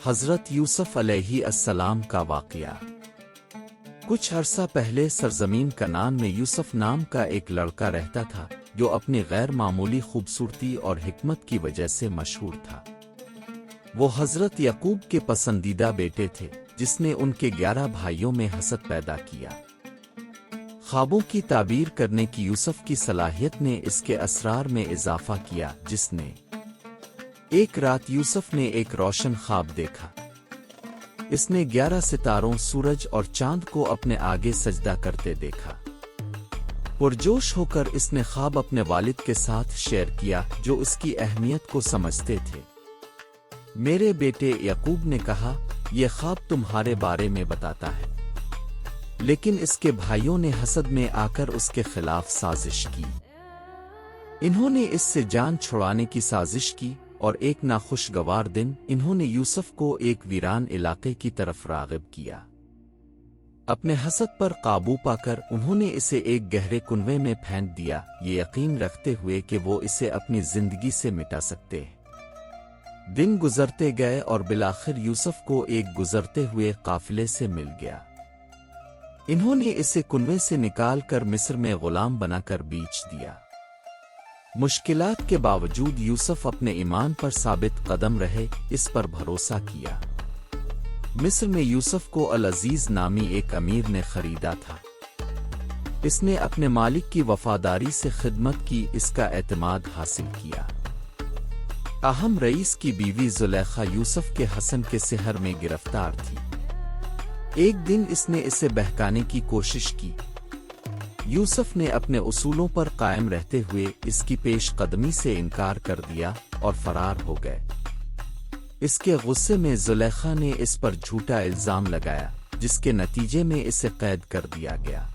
حضرت یوسف علیہ السلام کا واقعہ۔ کچھ عرصہ پہلے سرزمین کنعان میں یوسف نام کا ایک لڑکا رہتا تھا جو اپنی غیر معمولی خوبصورتی اور حکمت کی وجہ سے مشہور تھا۔ وہ حضرت یعقوب کے پسندیدہ بیٹے تھے جس نے ان کے 11 بھائیوں میں حسد پیدا کیا۔ خوابوں کی تعبیر کرنے کی یوسف کی صلاحیت نے اس کے اسرار میں اضافہ کیا، جس نے ایک رات یوسف نے ایک روشن خواب دیکھا۔ اس نے 11 ستاروں، سورج اور چاند کو اپنے آگے سجدہ کرتے دیکھا۔ پرجوش ہو کر اس نے خواب اپنے والد کے ساتھ شیئر کیا جو اس کی اہمیت کو سمجھتے تھے۔ میرے بیٹے، یعقوب نے کہا، یہ خواب تمہارے بارے میں بتاتا ہے۔ لیکن اس کے بھائیوں نے حسد میں آ کر اس کے خلاف سازش کی۔ انہوں نے اس سے جان چھڑانے کی سازش کی اور ایک ناخوشگوار دن انہوں نے یوسف کو ایک ویران علاقے کی طرف راغب کیا۔ اپنے حسد پر قابو پا کر انہوں نے اسے ایک گہرے کنویں میں پھینک دیا، یہ یقین رکھتے ہوئے کہ وہ اسے اپنی زندگی سے مٹا سکتے ہیں۔ دن گزرتے گئے اور بالآخر یوسف کو ایک گزرتے ہوئے قافلے سے مل گیا۔ انہوں نے اسے کنویں سے نکال کر مصر میں غلام بنا کر بیچ دیا۔ مشکلات کے باوجود یوسف اپنے ایمان پر ثابت قدم رہے، اس پر بھروسہ کیا۔ مصر میں یوسف کو العزیز نامی ایک امیر نے خریدا تھا۔ اس نے اپنے مالک کی وفاداری سے خدمت کی، اس کا اعتماد حاصل کیا۔ تاہم رئیس کی بیوی زلیخا یوسف کے حسن کے سحر میں گرفتار تھی۔ ایک دن اس نے اسے بہکانے کی کوشش کی۔ یوسف نے اپنے اصولوں پر قائم رہتے ہوئے اس کی پیش قدمی سے انکار کر دیا اور فرار ہو گئے۔ اس کے غصے میں زلیخا نے اس پر جھوٹا الزام لگایا، جس کے نتیجے میں اسے قید کر دیا گیا۔